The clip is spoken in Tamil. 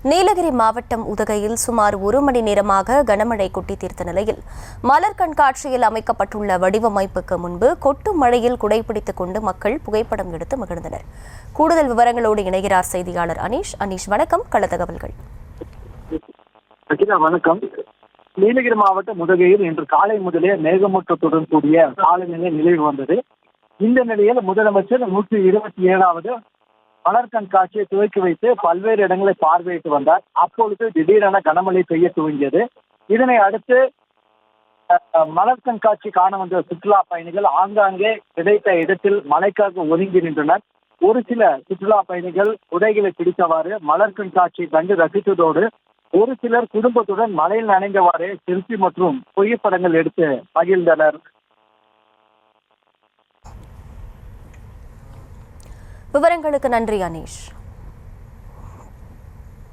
நீலகிரி மாவட்டம் உதகையில் சுமார் 1 மணி நேரமாக கனமழை கொட்டி தீர்த்த நிலையில் மலர் கண்காட்சியில் அமைக்கப்பட்டுள்ள வடிவமைப்புக்கு முன்பு கொட்டும் மழையில் குடைபிடித்துக் கொண்டு மக்கள் புகைப்படம் எடுத்து மகிழ்ந்தனர். கூடுதல் விவரங்களோடு இணைகிறார் செய்தியாளர் அனீஷ். வணக்கம். கள தகவல்கள். வணக்கம். நீலகிரி மாவட்டம் உதகையில் இன்று காலை முதலே மேகமூட்டத்துடன் கூடிய காலநிலை நிலவி வந்தது. இந்த நிலையில் முதலமைச்சர் 127வது மலர் கண்காட்சியை துவக்கி வைத்து பல்வேறு இடங்களை பார்வையிட்டு வந்தார். அப்பொழுது திடீரென கனமழை பெய்ய துவங்கியது. இதனை அடுத்து மலர் கண்காட்சி காண வந்த சுற்றுலா பயணிகள் ஆங்காங்கே கிடைத்த இடத்தில் மழைக்காக ஒதுங்கி நின்றனர். ஒரு சில சுற்றுலா பயணிகள் உடைகளை பிடித்தவாறு மலர் கண்காட்சியை கண்டு ரசித்ததோடு ஒரு சிலர் குடும்பத்துடன் மழையில் நனைந்தவாறு செல்ஃபி மற்றும் புகைப்படங்கள் எடுத்து மகிழ்ந்தனர். விவரங்களுக்கு நன்றி அனீஷ்.